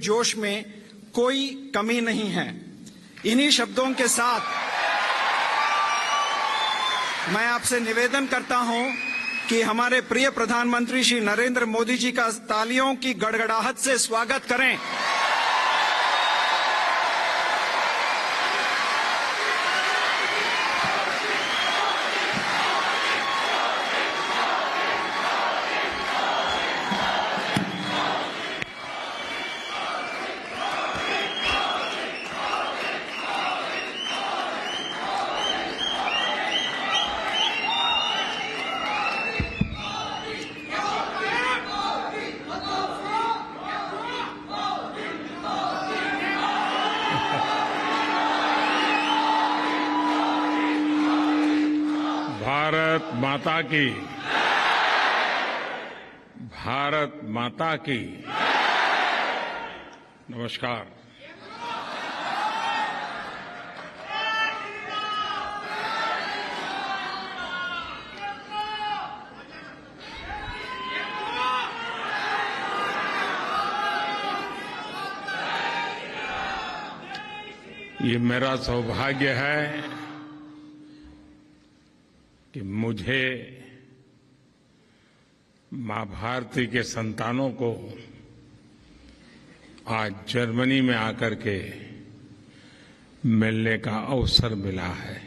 जोश में कोई कमी नहीं है। इन्हीं शब्दों के साथ मैं आपसे निवेदन करता हूं कि हमारे प्रिय प्रधानमंत्री श्री नरेंद्र मोदी जी का तालियों की गड़गड़ाहट से स्वागत करें। भारत माता की, भारत माता की। नमस्कार। ये मेरा सौभाग्य है कि मुझे मां भारती के संतानों को आज जर्मनी में आकर के मिलने का अवसर मिला है।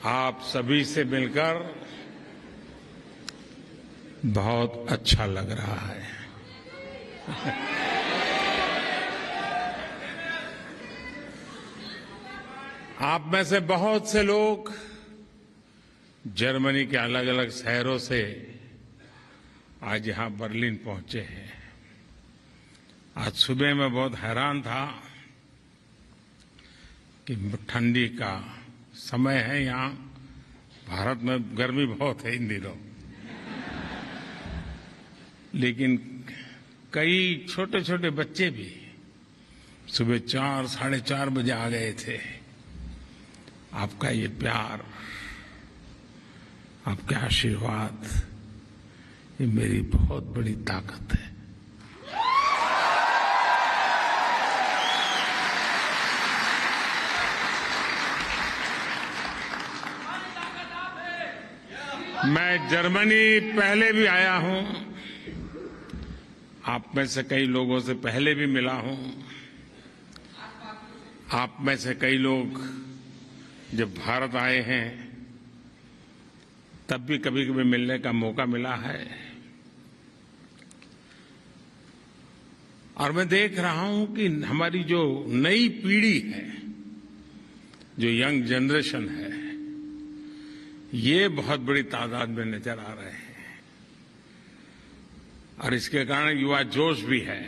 आप सभी से मिलकर बहुत अच्छा लग रहा है। आप में से बहुत से लोग जर्मनी के अलग अलग शहरों से आज यहां बर्लिन पहुंचे हैं। आज सुबह मैं बहुत हैरान था कि ठंडी का समय है, यहां भारत में गर्मी बहुत है इन दिनों, लेकिन कई छोटे छोटे बच्चे भी सुबह 4, साढ़े 4 बजे आ गए थे। आपका ये प्यार, आपके आशीर्वाद, ये मेरी बहुत बड़ी ताकत है। मैं जर्मनी पहले भी आया हूं, आप में से कई लोगों से पहले भी मिला हूं। आप में से कई लोग जब भारत आए हैं तब भी कभी कभी मिलने का मौका मिला है। और मैं देख रहा हूं कि हमारी जो नई पीढ़ी है, जो यंग जनरेशन है, ये बहुत बड़ी तादाद में नजर आ रहे हैं और इसके कारण युवा जोश भी है।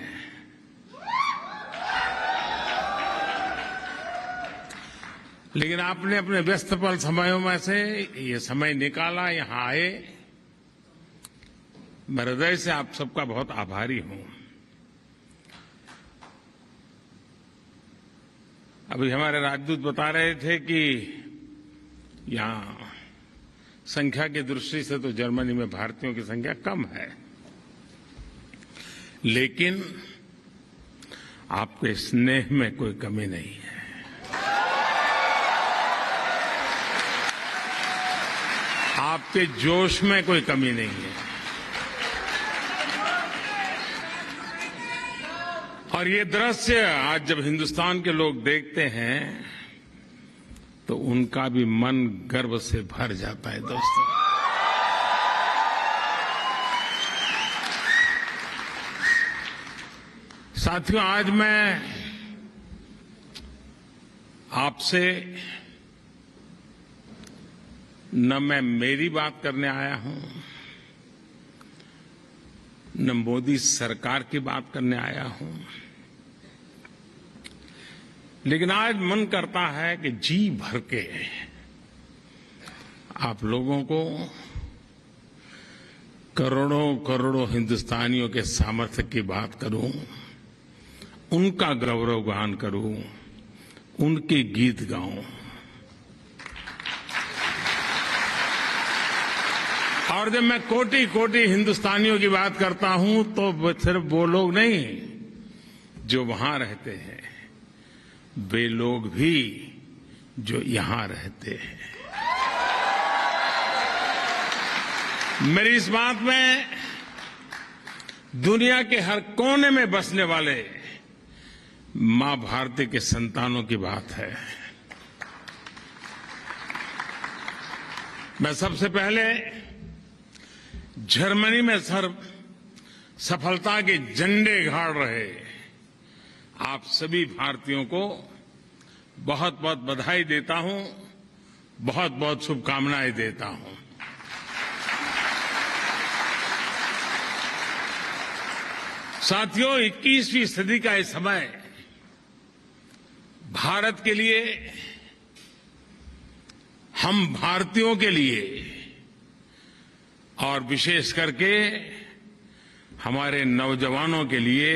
लेकिन आपने अपने व्यस्त पल समयों में से ये समय निकाला, यहां आए। मैं हृदय से आप सबका बहुत आभारी हूं। अभी हमारे राजदूत बता रहे थे कि यहां संख्या की दृष्टि से तो जर्मनी में भारतीयों की संख्या कम है, लेकिन आपके स्नेह में कोई कमी नहीं है। आपके जोश में कोई कमी नहीं है। और ये दृश्य आज जब हिंदुस्तान के लोग देखते हैं तो उनका भी मन गर्व से भर जाता है। दोस्तों, साथियों, आज मैं आपसे न मैं मेरी बात करने आया हूं, न मोदी सरकार की बात करने आया हूं, लेकिन आज मन करता है कि जी भर के आप लोगों को करोड़ों करोड़ों हिंदुस्तानियों के सामर्थ्य की बात करूं, उनका गौरवगान करूं, उनके गीत गाऊं। और जब मैं कोटि कोटि हिंदुस्तानियों की बात करता हूं तो सिर्फ वो लोग नहीं जो वहां रहते हैं, वे लोग भी जो यहां रहते हैं। मेरी इस बात में दुनिया के हर कोने में बसने वाले मां भारती के संतानों की बात है। मैं सबसे पहले जर्मनी में सफलता के झंडे गाड़ रहे आप सभी भारतीयों को बहुत बहुत बधाई देता हूं, बहुत बहुत शुभकामनाएं देता हूं। साथियों, 21वीं सदी का ये समय भारत के लिए, हम भारतीयों के लिए और विशेष करके हमारे नौजवानों के लिए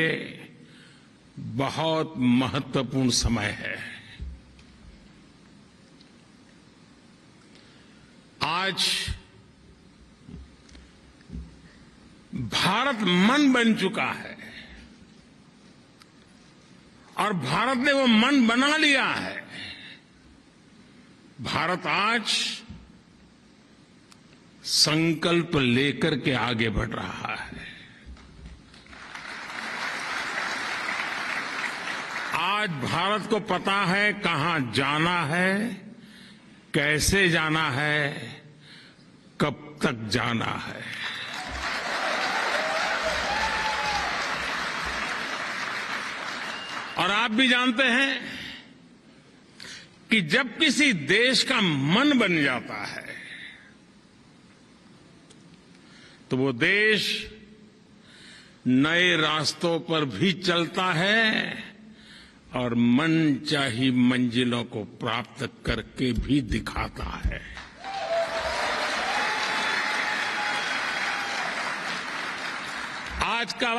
बहुत महत्वपूर्ण समय है। आज भारत मन बन चुका है और भारत ने वो मन बना लिया है। भारत आज संकल्प लेकर के आगे बढ़ रहा है। आज भारत को पता है कहां जाना है, कैसे जाना है, कब तक जाना है। और आप भी जानते हैं कि जब किसी देश का मन बन जाता है तो वो देश नए रास्तों पर भी चलता है और मनचाही मंजिलों को प्राप्त करके भी दिखाता है। आज का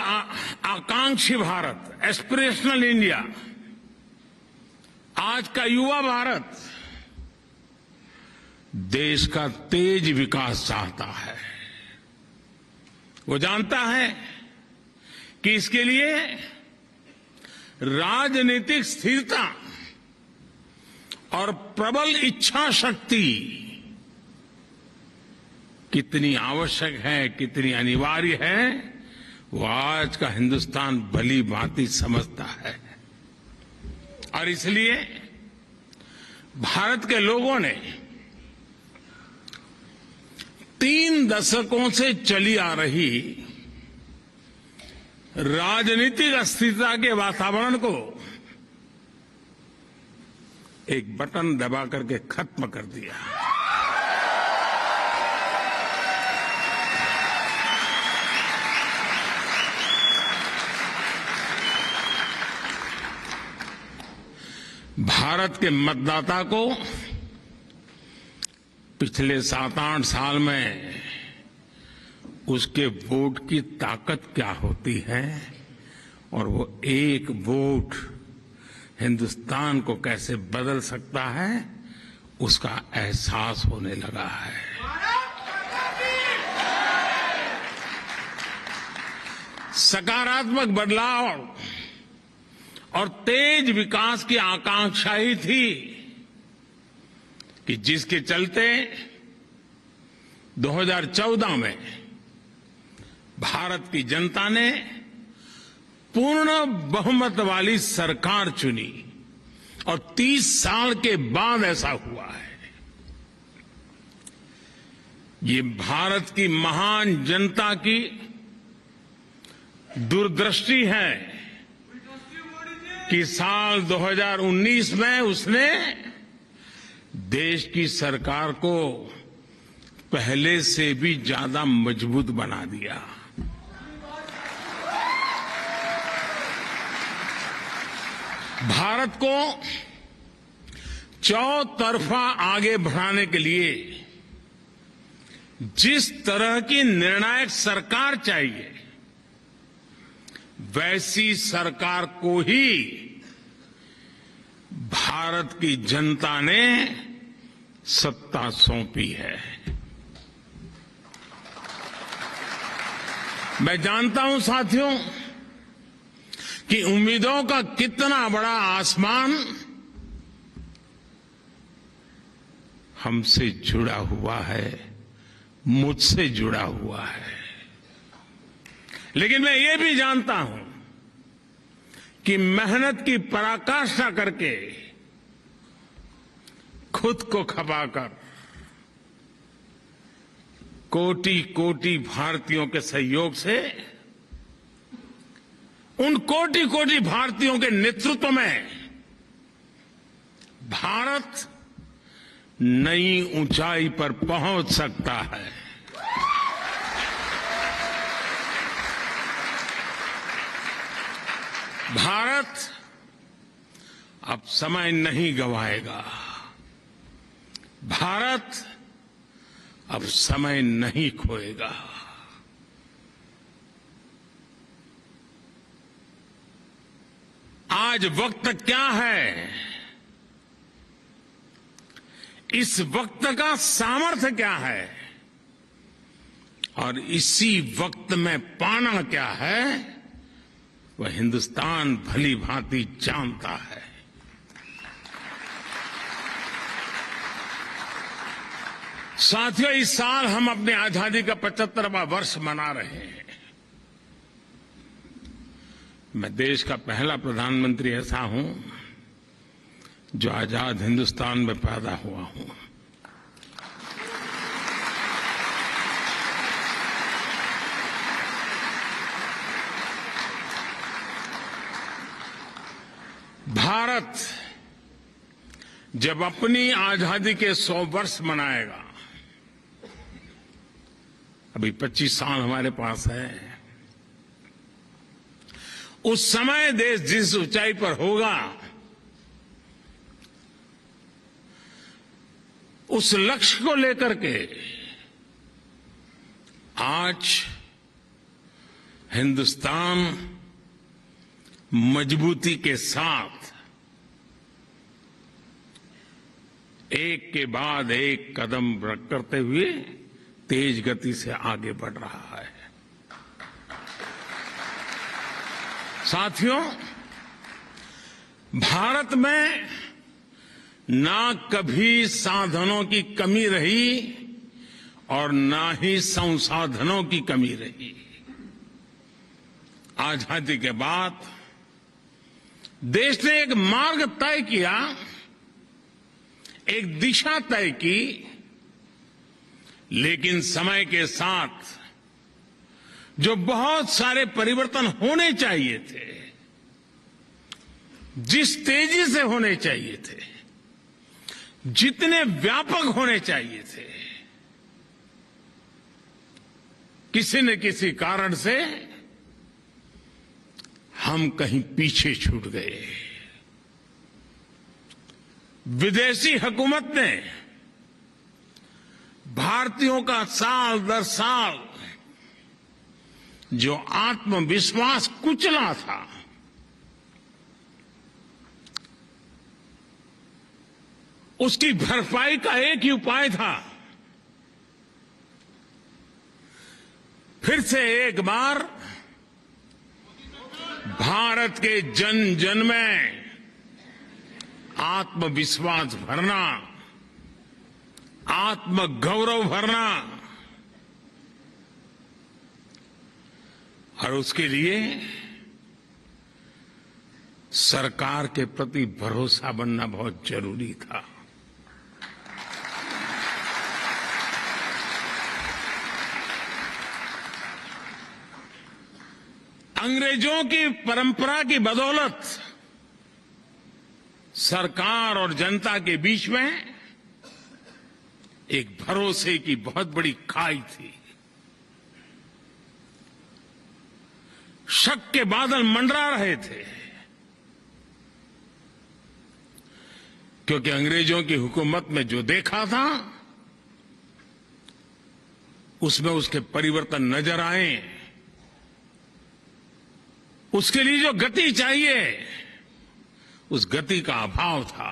आकांक्षी भारत, एस्पिरेशनल इंडिया, आज का युवा भारत देश का तेज विकास चाहता है। वो जानता है कि इसके लिए राजनीतिक स्थिरता और प्रबल इच्छा शक्ति कितनी आवश्यक है, कितनी अनिवार्य है, वो आज का हिंदुस्तान भली भांति समझता है। और इसलिए भारत के लोगों ने 3 दशकों से चली आ रही राजनीतिक अस्थिरता के वातावरण को एक बटन दबा करके खत्म कर दिया। भारत के मतदाता को पिछले 7-8 साल में उसके वोट की ताकत क्या होती है और वो एक वोट हिंदुस्तान को कैसे बदल सकता है, उसका एहसास होने लगा है। सकारात्मक बदलाव और तेज विकास की आकांक्षा ही थी कि जिसके चलते 2014 में भारत की जनता ने पूर्ण बहुमत वाली सरकार चुनी और 30 साल के बाद ऐसा हुआ है। ये भारत की महान जनता की दूरदृष्टि है कि साल 2019 में उसने देश की सरकार को पहले से भी ज्यादा मजबूत बना दिया। भारत को चौतरफा आगे बढ़ाने के लिए जिस तरह की निर्णायक सरकार चाहिए, वैसी सरकार को ही भारत की जनता ने सत्ता सौंपी है। मैं जानता हूं साथियों कि उम्मीदों का कितना बड़ा आसमान हमसे जुड़ा हुआ है, मुझसे जुड़ा हुआ है। लेकिन मैं ये भी जानता हूं कि मेहनत की पराकाष्ठा करके खुद को खपाकर कोटि कोटि भारतीयों के सहयोग से, उन कोटि कोटि भारतीयों के नेतृत्व में भारत नई ऊंचाई पर पहुंच सकता है। भारत अब समय नहीं गंवाएगा। भारत अब समय नहीं खोएगा। आज वक्त क्या है, इस वक्त का सामर्थ्य क्या है और इसी वक्त में पाना क्या है, वह हिंदुस्तान भली भांति जानता है। साथियों, इस साल हम अपनी आजादी का 75वां वर्ष मना रहे हैं। मैं देश का पहला प्रधानमंत्री ऐसा हूं जो आजाद हिंदुस्तान में पैदा हुआ हूं। भारत जब अपनी आजादी के 100 वर्ष मनाएगा, अभी 25 साल हमारे पास है, उस समय देश जिस ऊंचाई पर होगा, उस लक्ष्य को लेकर के आज हिंदुस्तान मजबूती के साथ एक के बाद एक कदम करते हुए तेज गति से आगे बढ़ रहा है। साथियों, भारत में ना कभी साधनों की कमी रही और ना ही संसाधनों की कमी रही। आजादी के बाद देश ने एक मार्ग तय किया, एक दिशा तय की, लेकिन समय के साथ जो बहुत सारे परिवर्तन होने चाहिए थे, जिस तेजी से होने चाहिए थे, जितने व्यापक होने चाहिए थे, किसी न किसी कारण से हम कहीं पीछे छूट गए। विदेशी हुकूमत ने भारतीयों का साल दर साल जो आत्मविश्वास कुचला था, उसकी भरपाई का एक ही उपाय था, फिर से एक बार भारत के जन जन में आत्मविश्वास भरना, आत्मगौरव भरना, और उसके लिए सरकार के प्रति भरोसा बनना बहुत जरूरी था। अंग्रेजों की परंपरा की बदौलत सरकार और जनता के बीच में एक भरोसे की बहुत बड़ी खाई थी। शक के बादल मंडरा रहे थे, क्योंकि अंग्रेजों की हुकूमत में जो देखा था उसमें उसके परिवर्तन नजर आए। उसके लिए जो गति चाहिए, उस गति का अभाव था,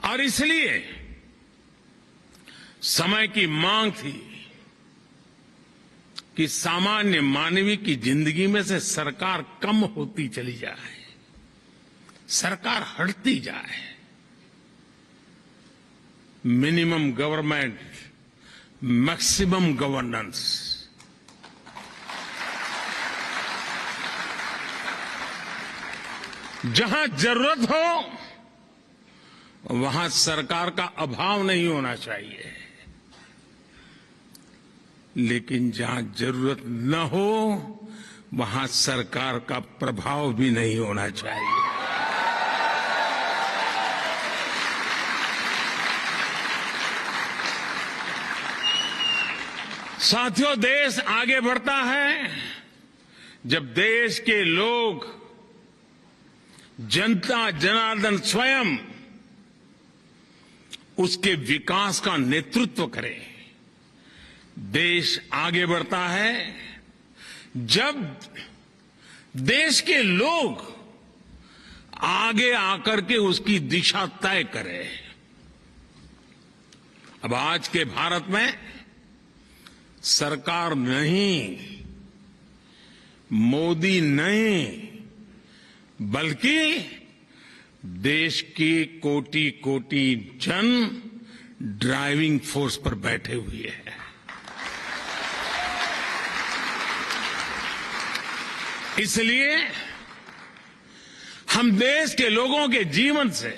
और इसलिए समय की मांग थी कि सामान्य मानवीय की जिंदगी में से सरकार कम होती चली जाए, सरकार हटती जाए, मिनिमम गवर्नमेंट, मैक्सिमम गवर्नेंस। जहां जरूरत हो वहां सरकार का अभाव नहीं होना चाहिए, लेकिन जहां जरूरत न हो वहां सरकार का प्रभाव भी नहीं होना चाहिए। साथियों, देश आगे बढ़ता है जब देश के लोग, जनता जनार्दन स्वयं उसके विकास का नेतृत्व करे। देश आगे बढ़ता है जब देश के लोग आगे आकर के उसकी दिशा तय करें। अब आज के भारत में सरकार नहीं, मोदी नहीं, बल्कि देश की कोटि कोटि जन ड्राइविंग फोर्स पर बैठे हुए हैं। इसलिए हम देश के लोगों के जीवन से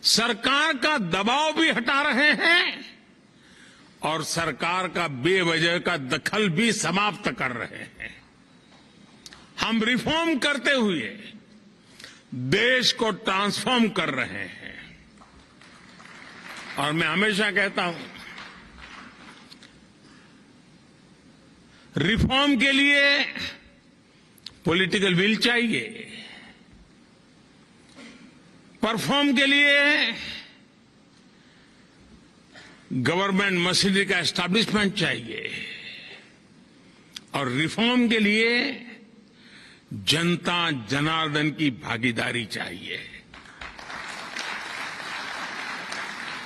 सरकार का दबाव भी हटा रहे हैं और सरकार का बेवजह का दखल भी समाप्त कर रहे हैं। हम रिफॉर्म करते हुए देश को ट्रांसफॉर्म कर रहे हैं। और मैं हमेशा कहता हूं, रिफॉर्म के लिए पॉलिटिकल विल चाहिए, परफॉर्म के लिए गवर्नमेंट मशीनरी का एस्टैब्लिशमेंट चाहिए और रिफॉर्म के लिए जनता जनार्दन की भागीदारी चाहिए।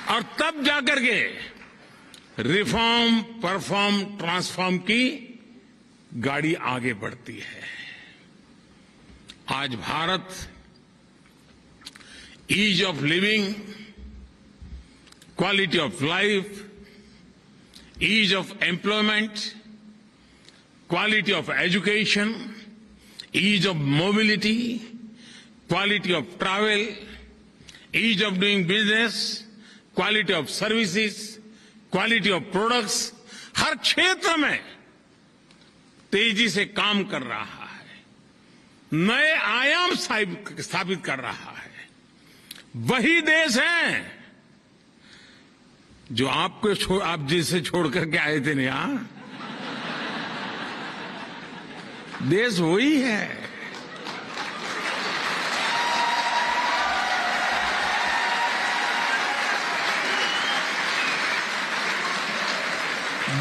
और तब जाकर के रिफॉर्म, परफॉर्म, ट्रांसफॉर्म की गाड़ी आगे बढ़ती है। आज Bharat ease of living, quality of life, ease of employment, quality of education, ease of mobility, quality of travel, ease of doing business, quality of services, quality of products, हर क्षेत्र में तेजी से काम कर रहा है, नए आयाम स्थापित कर रहा है। वही देश है जो आप जिसे छोड़ करके आए थे यहां, देश वही है।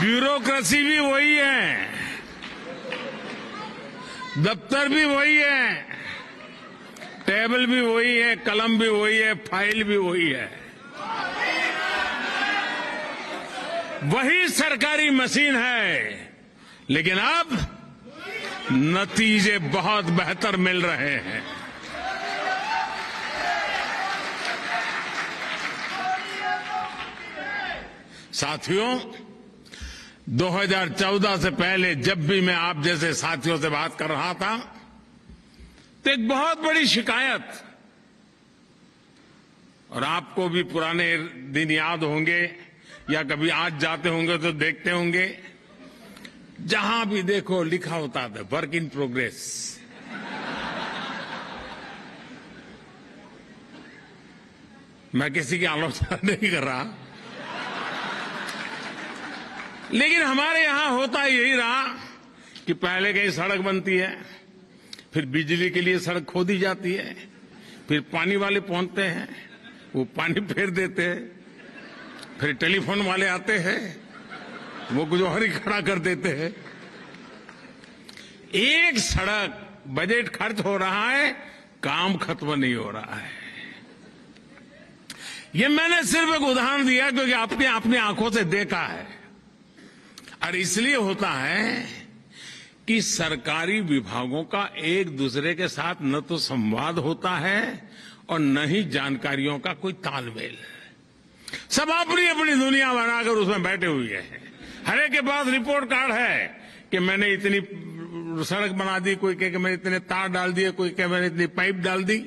ब्यूरोक्रेसी भी वही है, दफ्तर भी वही है, टेबल भी वही है, कलम भी वही है, फाइल भी वही है। वही सरकारी मशीन है, लेकिन अब नतीजे बहुत बेहतर मिल रहे हैं। साथियों, 2014 से पहले जब भी मैं आप जैसे साथियों से बात कर रहा था तो एक बहुत बड़ी शिकायत, और आपको भी पुराने दिन याद होंगे या कभी आज जाते होंगे तो देखते होंगे, जहां भी देखो लिखा होता था वर्क इन प्रोग्रेस। मैं किसी की आलोचना नहीं कर रहा, लेकिन हमारे यहां होता यही रहा कि पहले कहीं सड़क बनती है, फिर बिजली के लिए सड़क खोदी जाती है, फिर पानी वाले पहुंचते हैं, वो पानी फेर देते हैं, फिर टेलीफोन वाले आते हैं, वो कुछ और ही खड़ा कर देते हैं। एक सड़क, बजट खर्च हो रहा है, काम खत्म नहीं हो रहा है। ये मैंने सिर्फ एक उदाहरण दिया क्योंकि आपने अपनी आंखों से देखा है। और इसलिए होता है कि सरकारी विभागों का एक दूसरे के साथ न तो संवाद होता है और न ही जानकारियों का कोई तालमेल। सब अपनी अपनी दुनिया बनाकर उसमें बैठे हुए हैं। हर एक के पास रिपोर्ट कार्ड है कि मैंने इतनी सड़क बना दी, कोई कहे कि मैंने इतने तार डाल दिए, कोई कहे मैंने इतनी पाइप डाल दी,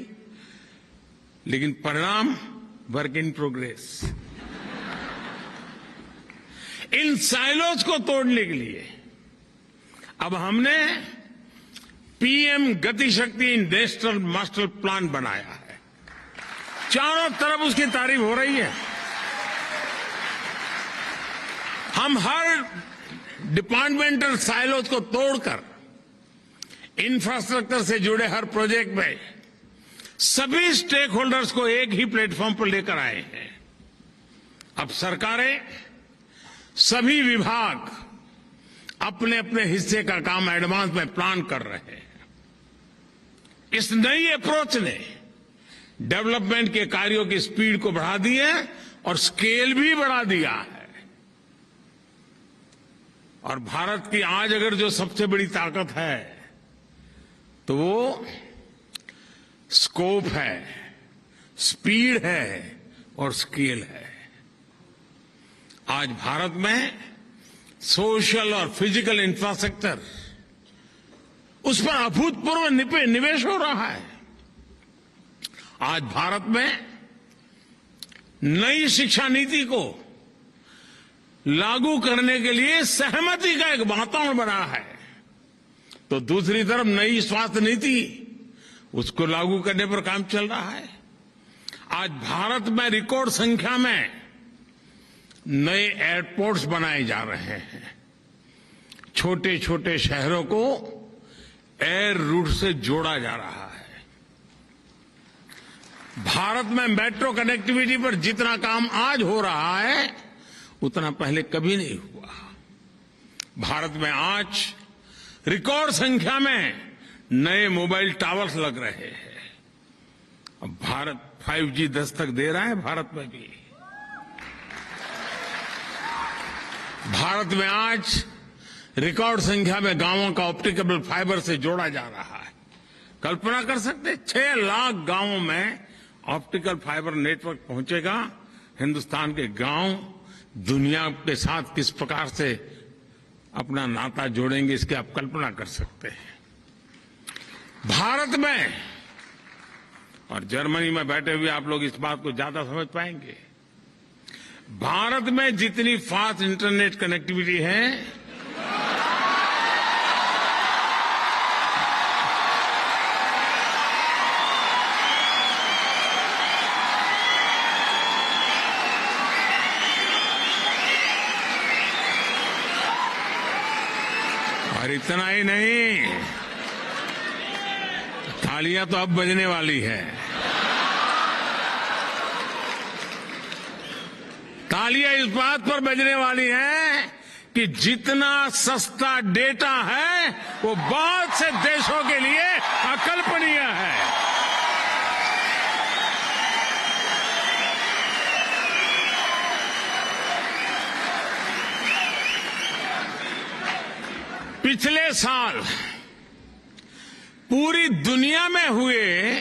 लेकिन परिणाम work in progress. In silos को तोड़ने के लिए अब हमने पीएम गति शक्ति नेशनल मास्टर प्लान बनाया है। चारों तरफ उसकी तारीफ हो रही है। हम हर डिपार्टमेंटल साइलोज को तोड़कर इंफ्रास्ट्रक्चर से जुड़े हर प्रोजेक्ट में सभी स्टेक होल्डर्स को एक ही प्लेटफॉर्म पर लेकर आए हैं। अब सरकारें, सभी विभाग अपने अपने हिस्से का काम एडवांस में प्लान कर रहे हैं। इस नई अप्रोच ने डेवलपमेंट के कार्यों की स्पीड को बढ़ा दी है और स्केल भी बढ़ा दिया है। और भारत की आज अगर जो सबसे बड़ी ताकत है तो वो स्कोप है, स्पीड है और स्केल है। आज भारत में सोशल और फिजिकल इंफ्रास्ट्रक्चर, उस पर अभूतपूर्व निवेश हो रहा है। आज भारत में नई शिक्षा नीति को लागू करने के लिए सहमति का एक वातावरण बना है, तो दूसरी तरफ नई स्वास्थ्य नीति, उसको लागू करने पर काम चल रहा है। आज भारत में रिकॉर्ड संख्या में नए एयरपोर्ट्स बनाए जा रहे हैं। छोटे छोटे शहरों को एयर रूट से जोड़ा जा रहा है। भारत में मेट्रो कनेक्टिविटी पर जितना काम आज हो रहा है उतना पहले कभी नहीं हुआ। भारत में आज रिकॉर्ड संख्या में नए मोबाइल टावर्स लग रहे हैं। अब भारत 5G दस्तक दे रहा है। भारत में भी, भारत में आज रिकॉर्ड संख्या में गांवों का ऑप्टिकल फाइबर से जोड़ा जा रहा है। कल्पना कर सकते 6 लाख गांवों में ऑप्टिकल फाइबर नेटवर्क पहुंचेगा। हिंदुस्तान के गांव दुनिया के साथ किस प्रकार से अपना नाता जोड़ेंगे, इसकी आप कल्पना कर सकते हैं। भारत में और जर्मनी में बैठे हुए आप लोग इस बात को ज्यादा समझ पाएंगे। भारत में जितनी फास्ट इंटरनेट कनेक्टिविटी है, और इतना ही नहीं, तालियां तो अब बजने वाली है। तालियां इस बात पर बजने वाली हैं कि जितना सस्ता डेटा है वो बहुत से देशों के लिए अकल्पनीय है। पिछले साल पूरी दुनिया में हुए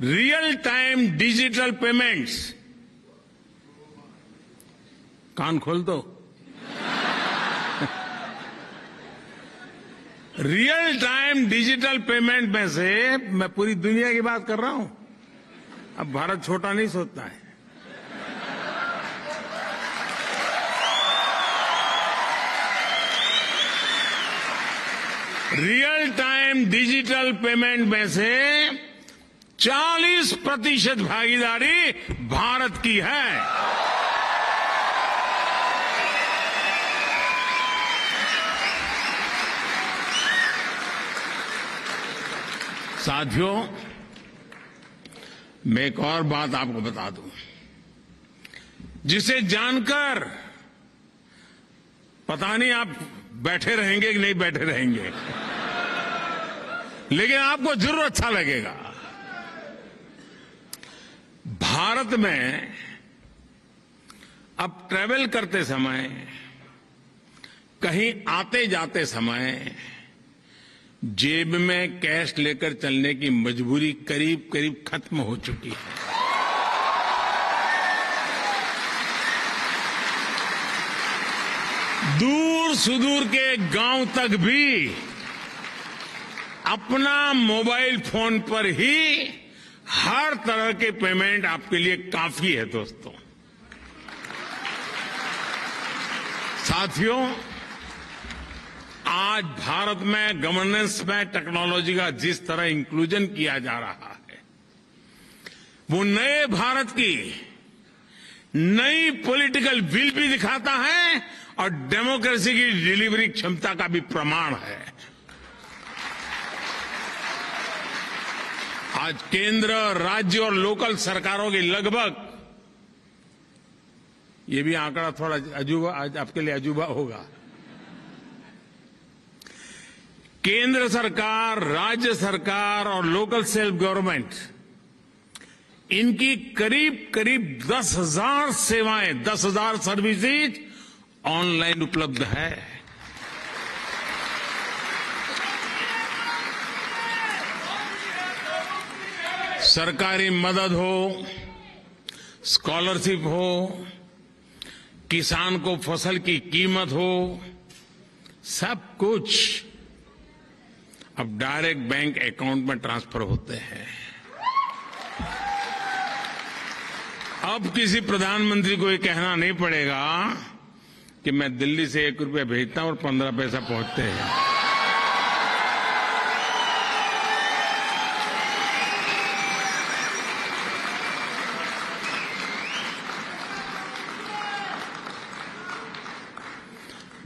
रियल टाइम डिजिटल पेमेंट्स, कान खोल दो, रियल टाइम डिजिटल पेमेंट में से मैं पूरी दुनिया की बात कर रहा हूं। अब भारत छोटा नहीं सोचता है। रियल टाइम डिजिटल पेमेंट में से 40% भागीदारी भारत की है। साथियों, मैं एक और बात आपको बता दूं, जिसे जानकर पता नहीं आप बैठे रहेंगे कि नहीं बैठे रहेंगे, लेकिन आपको जरूर अच्छा लगेगा। भारत में अब ट्रैवल करते समय कहीं आते जाते समय जेब में कैश लेकर चलने की मजबूरी करीब करीब खत्म हो चुकी है। दूर सुदूर के गांव तक भी अपना मोबाइल फोन पर ही हर तरह के पेमेंट आपके लिए काफी है दोस्तों। साथियों, आज भारत में गवर्नेंस में टेक्नोलॉजी का जिस तरह इंक्लूजन किया जा रहा है, वो नए भारत की नई पॉलिटिकल विल भी दिखाता है और डेमोक्रेसी की डिलीवरी क्षमता का भी प्रमाण है। आज केंद्र, राज्य और लोकल सरकारों की लगभग, ये भी आंकड़ा थोड़ा अजूबा, आज आपके लिए अजूबा होगा, केंद्र सरकार, राज्य सरकार और लोकल सेल्फ गवर्नमेंट, इनकी करीब करीब 10,000 सेवाएं, 10,000 सर्विसेज ऑनलाइन उपलब्ध है। सरकारी मदद हो, स्कॉलरशिप हो, किसान को फसल की कीमत हो, सब कुछ अब डायरेक्ट बैंक अकाउंट में ट्रांसफर होते हैं। अब किसी प्रधानमंत्री को ये कहना नहीं पड़ेगा कि मैं दिल्ली से 1 रुपया भेजता हूं और 15 पैसा पहुंचते हैं।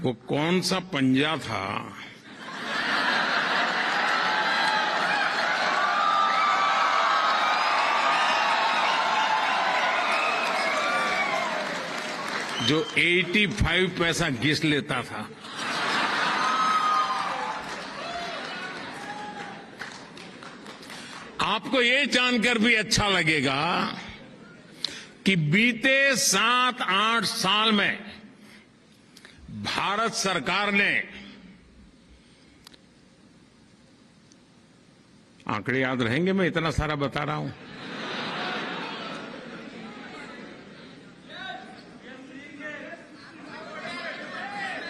वो कौन सा पंजा था जो 85 पैसा घिस लेता था? आपको ये जानकर भी अच्छा लगेगा कि बीते 7-8 साल में भारत सरकार ने, आंकड़े याद रहेंगे, मैं इतना सारा बता रहा हूं,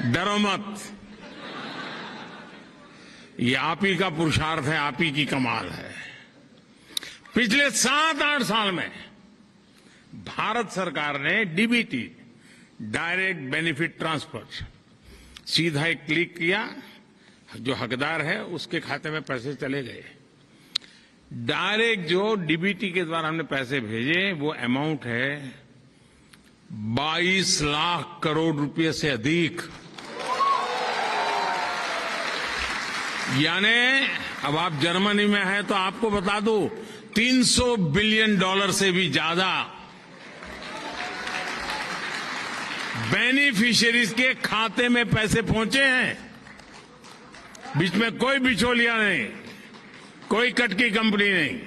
डरो मत, ये आप ही का पुरुषार्थ है, आप ही की कमाल है। पिछले 7-8 साल में भारत सरकार ने डीबीटी, डायरेक्ट बेनिफिट ट्रांसफर, सीधा एक क्लिक किया, जो हकदार है उसके खाते में पैसे चले गए। डायरेक्ट जो डीबीटी के द्वारा हमने पैसे भेजे, वो अमाउंट है 22 लाख करोड़ रुपए से अधिक। यानी अब आप जर्मनी में हैं तो आपको बता दूं, $300 बिलियन से भी ज्यादा बेनिफिशियरीज के खाते में पैसे पहुंचे हैं। बीच में कोई बिचौलिया नहीं, कोई कट की कंपनी नहीं,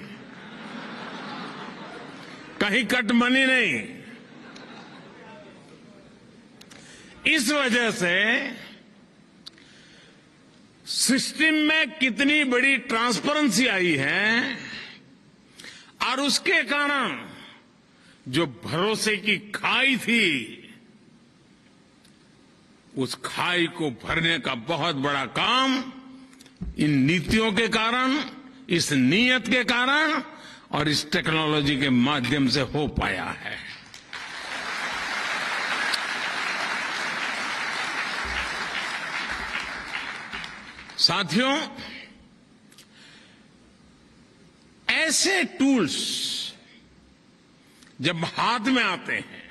कहीं कट मनी नहीं। इस वजह से सिस्टम में कितनी बड़ी ट्रांसपेरेंसी आई है और उसके कारण जो भरोसे की खाई थी, उस खाई को भरने का बहुत बड़ा काम इन नीतियों के कारण, इस नीयत के कारण और इस टेक्नोलॉजी के माध्यम से हो पाया है। साथियों, ऐसे टूल्स जब हाथ में आते हैं,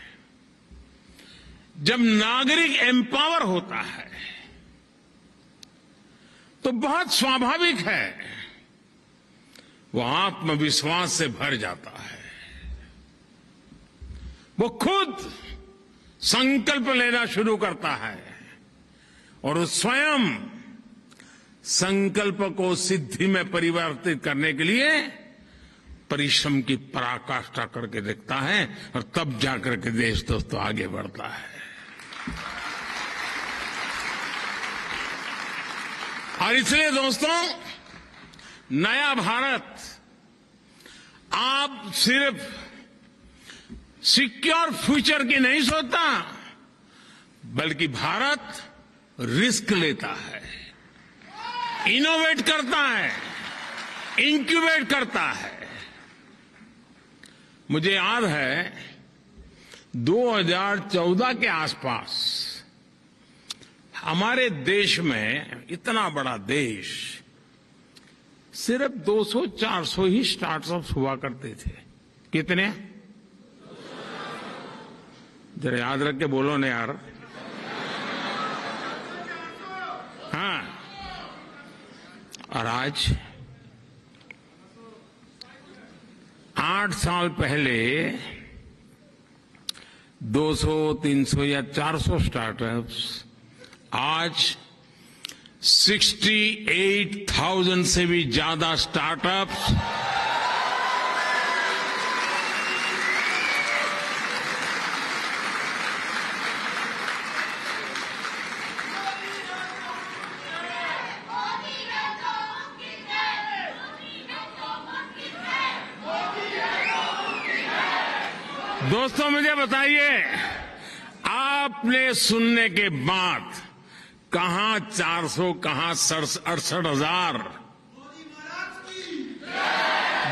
जब नागरिक एम्पावर होता है, तो बहुत स्वाभाविक है वो आत्मविश्वास से भर जाता है। वो खुद संकल्प लेना शुरू करता है और वो स्वयं संकल्प को सिद्धि में परिवर्तित करने के लिए परिश्रम की पराकाष्ठा करके देखता है और तब जाकर के देश दोस्तों आगे बढ़ता है। और इसलिए दोस्तों, नया भारत आप सिर्फ सिक्योर फ्यूचर की नहीं सोचता, बल्कि भारत रिस्क लेता है, इनोवेट करता है, इंक्यूबेट करता है। मुझे याद है 2014 के आसपास हमारे देश में, इतना बड़ा देश, सिर्फ 200-400 ही स्टार्टअप्स हुआ करते थे। कितने? जरा याद रख के बोलो ना यार। हाँ, और आज 8 साल पहले 200, 300 या 400 स्टार्टअप्स आज 68,000 से भी ज्यादा स्टार्टअप्स दोस्तों, मुझे बताइए, आपने सुनने के बाद कहां 400, कहां 68,000,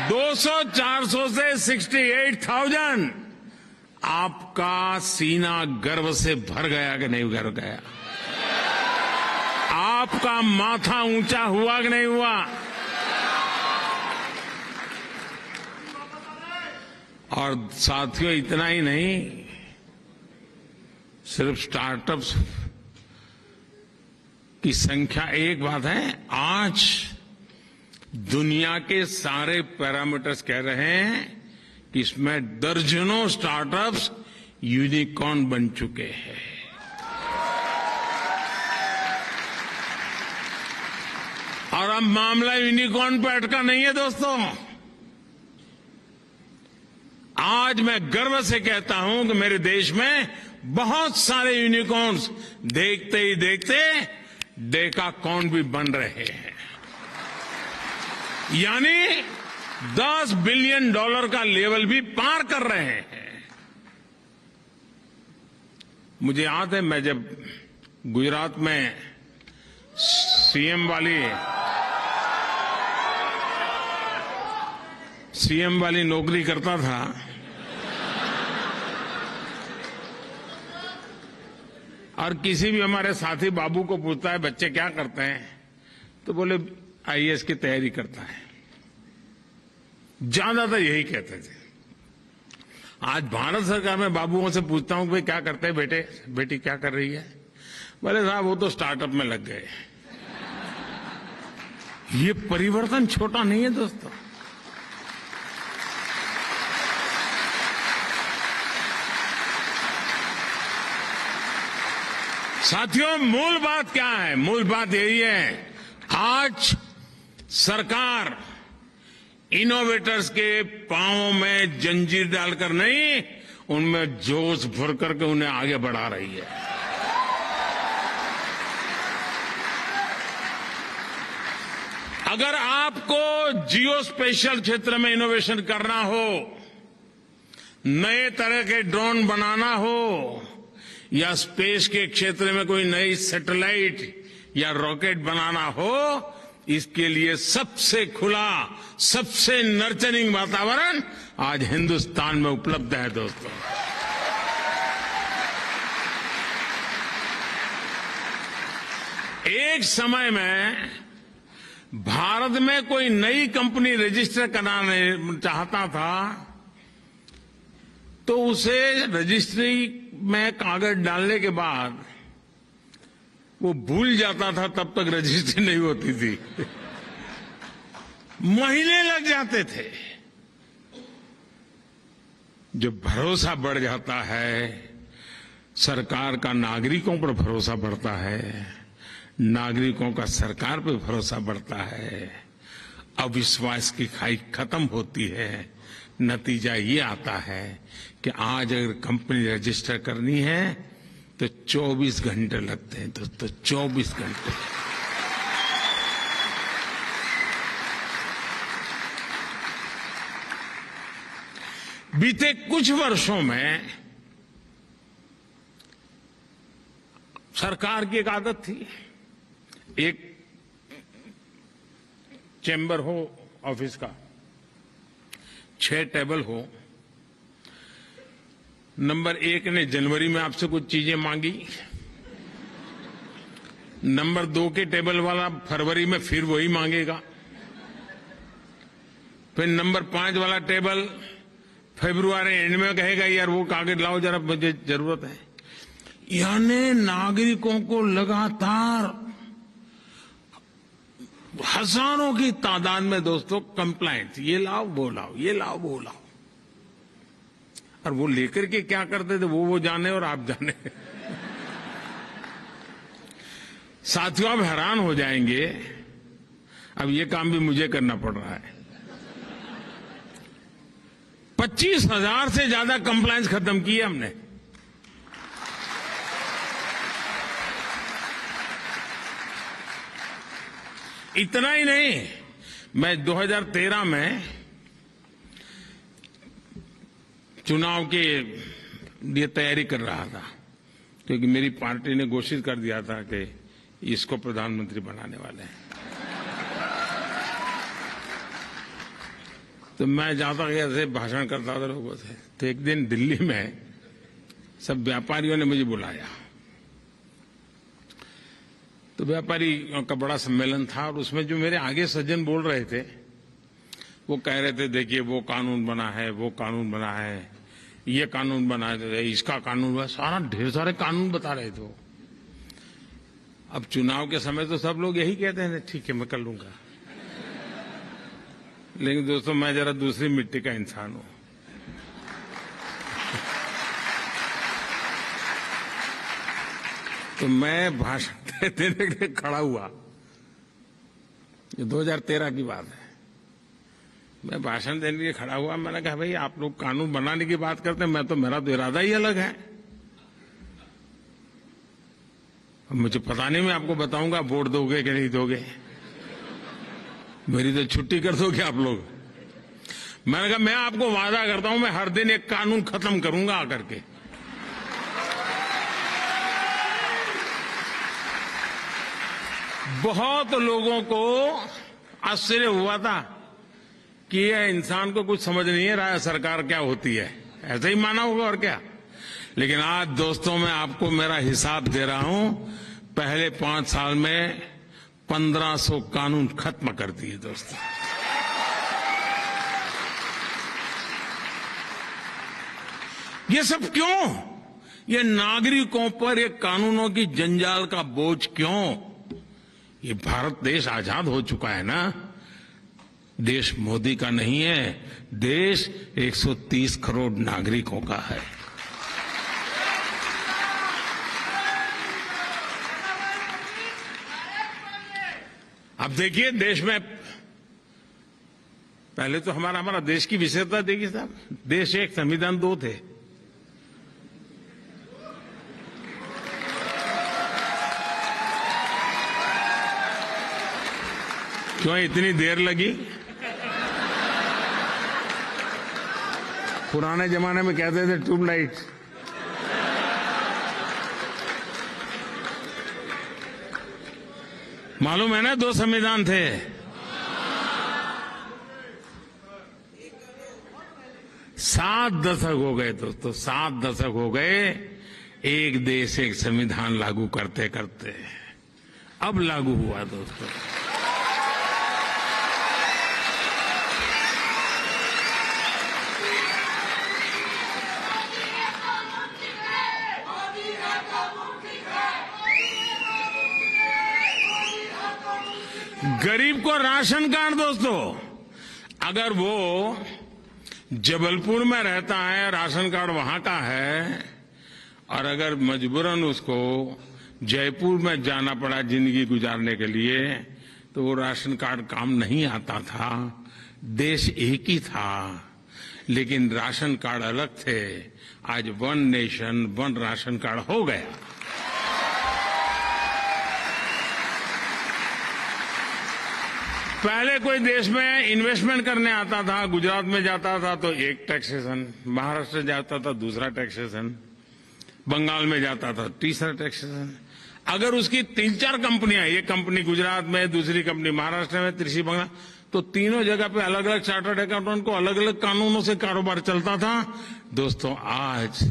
200-400 से 68,000, आपका सीना गर्व से भर गया कि नहीं भर गया? आपका माथा ऊंचा हुआ कि नहीं हुआ? और साथियों, इतना ही नहीं, सिर्फ स्टार्टअप्स की संख्या एक बात है, आज दुनिया के सारे पैरामीटर्स कह रहे हैं कि इसमें दर्जनों स्टार्टअप्स यूनिकॉर्न बन चुके हैं। और अब मामला यूनिकॉर्न पर अटका नहीं है दोस्तों। आज मैं गर्व से कहता हूं कि मेरे देश में बहुत सारे यूनिकॉर्न्स देखते ही देखते डेकाकॉर्न भी बन रहे हैं, यानी $10 बिलियन का लेवल भी पार कर रहे हैं। मुझे याद है, मैं जब गुजरात में सीएम वाली नौकरी करता था, और किसी भी हमारे साथी बाबू को पूछता है बच्चे क्या करते हैं, तो बोले आईएएस की तैयारी करता है। ज्यादातर यही कहते थे। आज भारत सरकार में बाबुओं से पूछता हूं कि भाई क्या करते हैं बेटे, बेटी क्या कर रही है, बोले साहब वो तो स्टार्टअप में लग गए। ये परिवर्तन छोटा नहीं है दोस्तों। साथियों, मूल बात क्या है? मूल बात यही है, आज सरकार इनोवेटर्स के पांवों में जंजीर डालकर नहीं, उनमें जोश भर करके उन्हें आगे बढ़ा रही है। अगर आपको जियो स्पेशल क्षेत्र में इनोवेशन करना हो, नए तरह के ड्रोन बनाना हो, या स्पेस के क्षेत्र में कोई नई सैटेलाइट या रॉकेट बनाना हो, इसके लिए सबसे खुला, सबसे नर्चरिंग वातावरण आज हिंदुस्तान में उपलब्ध है दोस्तों। एक समय में भारत में कोई नई कंपनी रजिस्टर कराना चाहता था तो उसे रजिस्ट्री में कागज डालने के बाद वो भूल जाता था, तब तक रजिस्ट्री नहीं होती थी। महीने लग जाते थे। जब भरोसा बढ़ जाता है, सरकार का नागरिकों पर भरोसा बढ़ता है, नागरिकों का सरकार पर भरोसा बढ़ता है, अविश्वास की खाई खत्म होती है। नतीजा ये आता है कि आज अगर कंपनी रजिस्टर करनी है तो 24 घंटे लगते हैं दोस्तों, 24 घंटे। बीते कुछ वर्षों में सरकार की एक आदत थी, एक चैम्बर हो ऑफिस का, 6 टेबल हो, नंबर 1 ने जनवरी में आपसे कुछ चीजें मांगी, नंबर 2 के टेबल वाला फरवरी में फिर वही मांगेगा, फिर नंबर 5 वाला टेबल फरवरी एंड में कहेगा यार वो कागज लाओ जरा, मुझे जरूरत है। यानी नागरिकों को लगातार हजारों की तादाद में दोस्तों कंप्लेंट, ये लाओ वो लाओ, ये लाओ वो लाओ, और वो लेकर के क्या करते थे वो जाने और आप जाने। साथियों, आप हैरान हो जाएंगे, अब ये काम भी मुझे करना पड़ रहा है। 25,000 से ज्यादा कंप्लेंट्स खत्म किए हमने। इतना ही नहीं, मैं 2013 में चुनाव के लिए तैयारी कर रहा था, क्योंकि मेरी पार्टी ने घोषित कर दिया था कि इसको प्रधानमंत्री बनाने वाले हैं। तो मैं जाता गया ऐसे भाषण करता था लोगों से। तो एक दिन दिल्ली में सब व्यापारियों ने मुझे बुलाया, तो व्यापारी का बड़ा सम्मेलन था, और उसमें जो मेरे आगे सज्जन बोल रहे थे वो कह रहे थे देखिए वो कानून बना है, वो कानून बना है, ये कानून बना है, इसका कानून बना, सारा ढेर सारे कानून बता रहे थे। अब चुनाव के समय तो सब लोग यही कहते हैं ठीक है मैं कर लूंगा, लेकिन दोस्तों मैं जरा दूसरी मिट्टी का इंसान हूं। तो मैं भाषण देने के लिए खड़ा हुआ, ये 2013 की बात है। मैं भाषण देने के लिए खड़ा हुआ, मैंने कहा भाई आप लोग कानून बनाने की बात करते हैं, मेरा तो इरादा ही अलग है। अब मुझे पता नहीं, मैं आपको बताऊंगा वोट दोगे कि नहीं दोगे, मेरी तो छुट्टी कर दोगे आप लोग। मैंने कहा मैं आपको वादा करता हूं मैं हर दिन एक कानून खत्म करूंगा आकर के। बहुत लोगों को आश्चर्य हुआ था कि यह इंसान को कुछ समझ नहीं है रहा सरकार क्या होती है, ऐसे ही माना होगा और क्या। लेकिन आज दोस्तों मैं आपको मेरा हिसाब दे रहा हूं, पहले 5 साल में 1500 कानून खत्म कर दिए दोस्तों। ये सब क्यों? ये नागरिकों पर ये कानूनों की जंजाल का बोझ क्यों? ये भारत देश आजाद हो चुका है ना, देश मोदी का नहीं है, देश 130 करोड़ नागरिकों का है। अब देखिए देश में पहले तो हमारा देश की विशेषता देखिए साहब, देश एक संविधान 2 थे। क्यों इतनी देर लगी? पुराने जमाने में कहते थे ट्यूबलाइट। मालूम है ना 2 संविधान थे। सात दशक हो गए दोस्तों, 7 दशक हो गए एक देश एक संविधान लागू करते करते। अब लागू हुआ दोस्तों। गरीब को राशन कार्ड दोस्तों, अगर वो जबलपुर में रहता है, राशन कार्ड वहां का है, और अगर मजबूरन उसको जयपुर में जाना पड़ा जिंदगी गुजारने के लिए, तो वो राशन कार्ड काम नहीं आता था। देश एक ही था, लेकिन राशन कार्ड अलग थे। आज 1 नेशन 1 राशन कार्ड हो गया। पहले कोई देश में इन्वेस्टमेंट करने आता था, गुजरात में जाता था तो एक टैक्सेशन, महाराष्ट्र जाता था दूसरा टैक्सेशन, बंगाल में जाता था तीसरा टैक्सेशन। अगर उसकी 3-4 कंपनियां, एक कंपनी गुजरात में, दूसरी कंपनी महाराष्ट्र में, तीसरी बंगाल, तो तीनों जगह पे अलग अलग चार्टर्ड अकाउंटेंट को अलग अलग कानूनों से कारोबार चलता था। दोस्तों, आज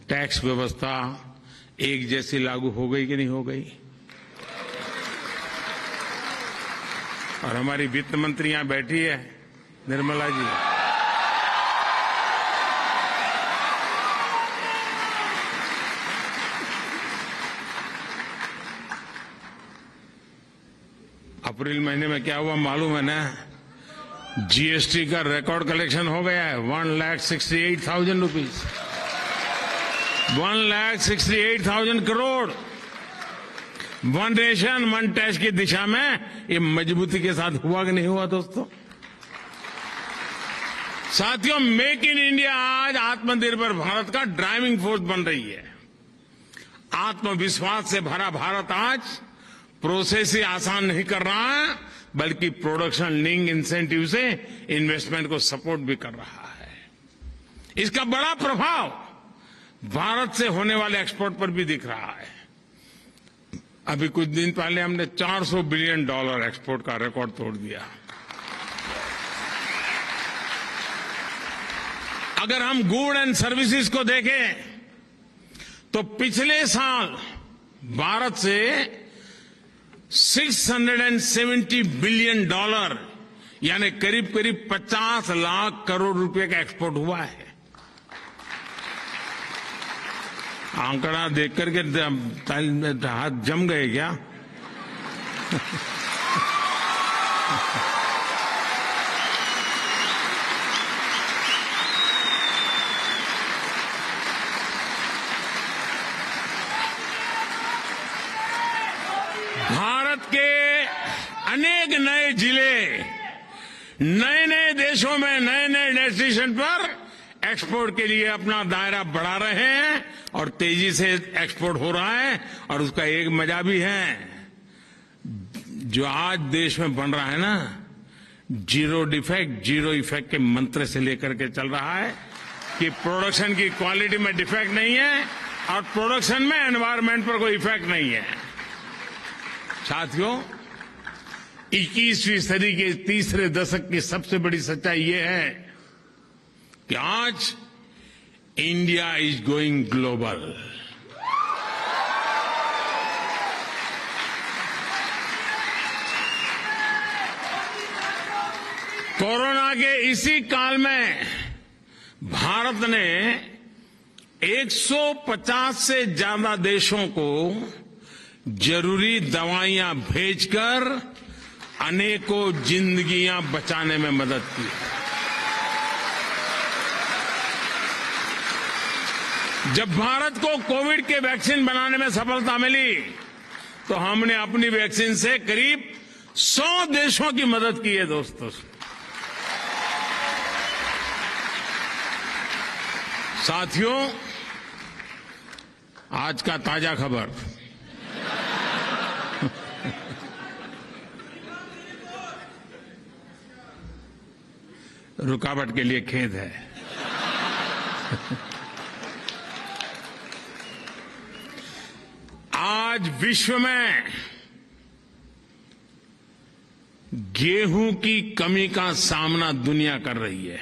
टैक्स व्यवस्था एक जैसी लागू हो गई कि नहीं हो गई? और हमारी वित्त मंत्री यहां बैठी है, निर्मला जी। अप्रैल महीने में क्या हुआ मालूम है ना? जीएसटी का रिकॉर्ड कलेक्शन हो गया है, 1,68,000 rupees, 1,68,000 crore. One nation one tax की दिशा में ये मजबूती के साथ हुआ कि नहीं हुआ दोस्तों? साथियों, मेक इन इंडिया आज आत्मनिर्भर भारत का ड्राइविंग फोर्स बन रही है। आत्मविश्वास से भरा भारत आज प्रोसेस ही आसान नहीं कर रहा है, बल्कि प्रोडक्शन लिंक इंसेंटिव से इन्वेस्टमेंट को सपोर्ट भी कर रहा है। इसका बड़ा प्रभाव भारत से होने वाले एक्सपोर्ट पर भी दिख रहा है। अभी कुछ दिन पहले हमने $400 बिलियन एक्सपोर्ट का रिकॉर्ड तोड़ दिया। अगर हम गुड एंड सर्विसेज को देखें तो पिछले साल भारत से $670 बिलियन यानी करीब करीब 50 लाख करोड़ रुपए का एक्सपोर्ट हुआ है। आंकड़ा देख करके हाथ जम गए क्या? भारत के अनेक नए जिले नए नए देशों में नए नए डेस्टिनेशन पर एक्सपोर्ट के लिए अपना दायरा बढ़ा रहे हैं और तेजी से एक्सपोर्ट हो रहा है। और उसका एक मजा भी है, जो आज देश में बन रहा है ना, जीरो डिफेक्ट जीरो इफेक्ट के मंत्र से लेकर के चल रहा है कि प्रोडक्शन की क्वालिटी में डिफेक्ट नहीं है और प्रोडक्शन में एनवायरमेंट पर कोई इफेक्ट नहीं है। साथियों, 21वीं सदी के तीसरे दशक की सबसे बड़ी सच्चाई ये है कि आज India is going global. Corona के इसी काल में भारत ने 150 से ज्यादा देशों को जरूरी दवाइयां भेजकर अनेकों जिंदगियां बचाने में मदद की। जब भारत को कोविड के वैक्सीन बनाने में सफलता मिली तो हमने अपनी वैक्सीन से करीब 100 देशों की मदद की है। दोस्तों, साथियों, आज का ताजा खबर, रुकावट के लिए खेद है। आज विश्व में गेहूं की कमी का सामना दुनिया कर रही है।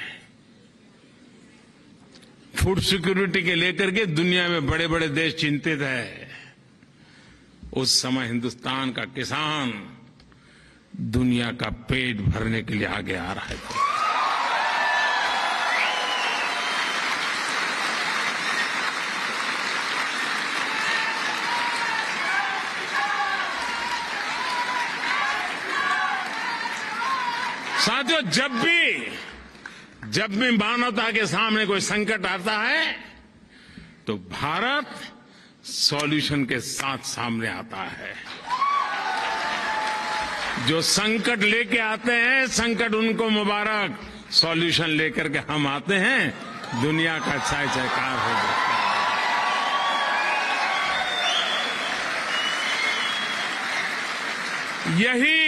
फूड सिक्योरिटी के लेकर के दुनिया में बड़े बड़े देश चिंतित है। उस समय हिंदुस्तान का किसान दुनिया का पेट भरने के लिए आगे आ रहा है। साथियों, जब भी मानवता के सामने कोई संकट आता है तो भारत सॉल्यूशन के साथ सामने आता है। जो संकट लेके आते हैं, संकट उनको मुबारक, सॉल्यूशन लेकर के हम आते हैं, दुनिया का चाय चयकार हो जाता है। यही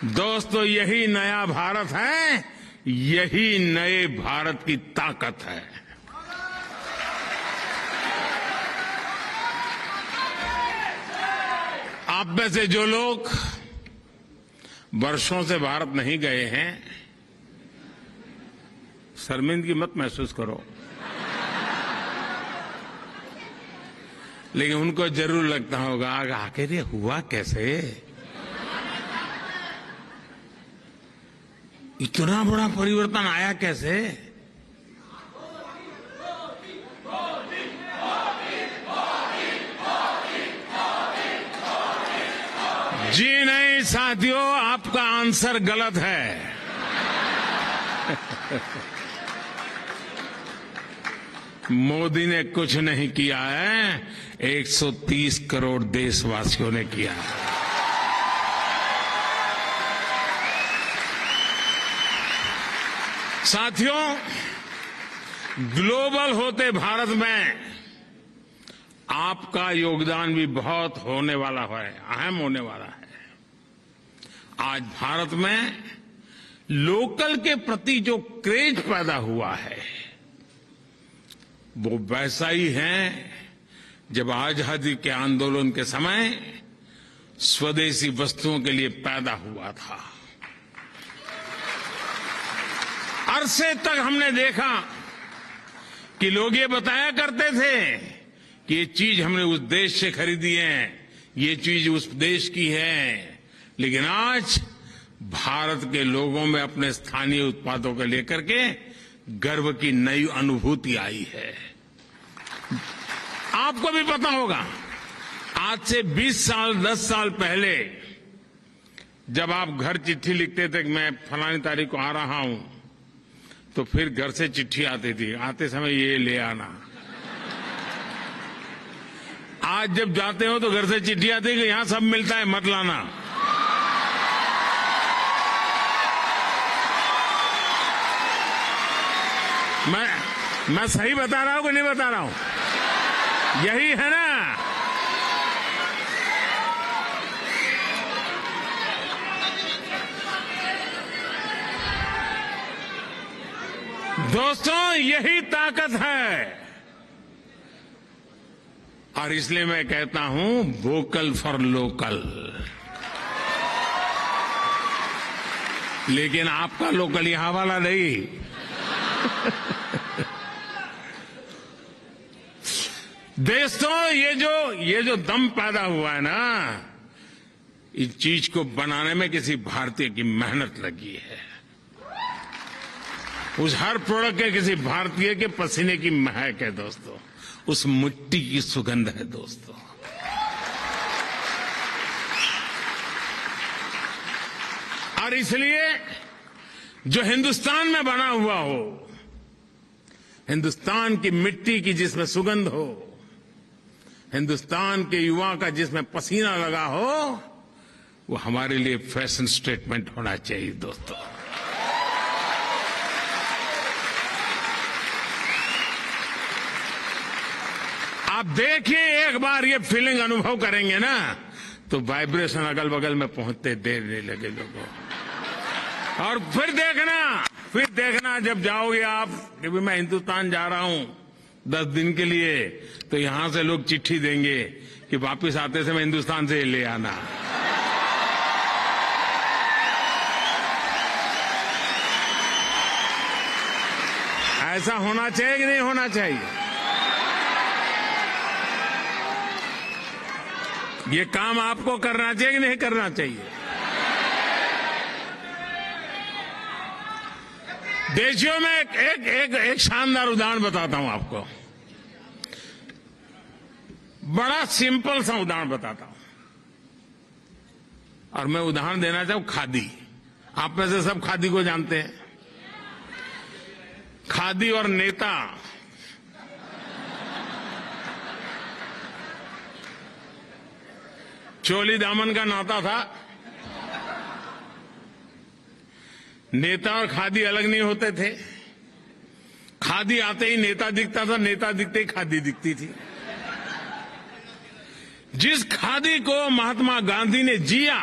दोस्तों, यही नया भारत है, यही नए भारत की ताकत है। आप में से जो लोग वर्षों से भारत नहीं गए हैं, शर्मिंदगी मत महसूस करो, लेकिन उनको जरूर लगता होगा आखिर ये हुआ कैसे, इतना बड़ा परिवर्तन आया कैसे। जी नहीं साथियों, आपका आंसर गलत है। मोदी ने कुछ नहीं किया है, 130 करोड़ देशवासियों ने किया है। साथियों, ग्लोबल होते भारत में आपका योगदान भी बहुत होने वाला है, अहम होने वाला है। आज भारत में लोकल के प्रति जो क्रेज पैदा हुआ है वो वैसा ही है जब आजादी के आंदोलन के समय स्वदेशी वस्तुओं के लिए पैदा हुआ था। अरसे तक हमने देखा कि लोग ये बताया करते थे कि ये चीज हमने उस देश से खरीदी है, ये चीज उस देश की है, लेकिन आज भारत के लोगों में अपने स्थानीय उत्पादों को लेकर के गर्व की नई अनुभूति आई है। आपको भी पता होगा, आज से 20 साल 10 साल पहले जब आप घर चिट्ठी लिखते थे कि मैं फलानी तारीख को आ रहा हूं, तो फिर घर से चिट्ठी आती थी, आते समय ये ले आना। आज जब जाते हो तो घर से चिट्ठी आती है कि यहां सब मिलता है, मत लाना। मैं सही बता रहा हूं कि नहीं बता रहा हूं? यही है ना। दोस्तों, यही ताकत है, और इसलिए मैं कहता हूं वोकल फॉर लोकल। लेकिन आपका लोकल यहां वाला नहीं। दोस्तों, ये जो दम पैदा हुआ है ना, इस चीज को बनाने में किसी भारतीय की मेहनत लगी है। उस हर प्रोडक्ट के किसी भारतीय के पसीने की महक है दोस्तों, उस मिट्टी की सुगंध है दोस्तों। और इसलिए जो हिंदुस्तान में बना हुआ हो, हिंदुस्तान की मिट्टी की जिसमें सुगंध हो, हिंदुस्तान के युवा का जिसमें पसीना लगा हो, वो हमारे लिए फैशन स्टेटमेंट होना चाहिए दोस्तों। आप देखिए, एक बार ये फीलिंग अनुभव करेंगे ना, तो वाइब्रेशन अगल बगल में पहुंचते देर नहीं लगे लोगों। और फिर देखना जब जाओगे आप कि मैं हिंदुस्तान जा रहा हूं 10 दिन के लिए, तो यहां से लोग चिट्ठी देंगे कि वापस आते समय हिंदुस्तान से ले आना। ऐसा होना चाहिए कि नहीं होना चाहिए? ये काम आपको करना चाहिए कि नहीं करना चाहिए? देशियों में एक शानदार उदाहरण बताता हूं आपको, बड़ा सिंपल सा उदाहरण बताता हूं। और मैं उदाहरण देना चाहूं खादी। आप में से सब खादी को जानते हैं। खादी और नेता चोली दामन का नाता था। नेता और खादी अलग नहीं होते थे। खादी आते ही नेता दिखता था, नेता दिखते ही खादी दिखती थी। जिस खादी को महात्मा गांधी ने जिया,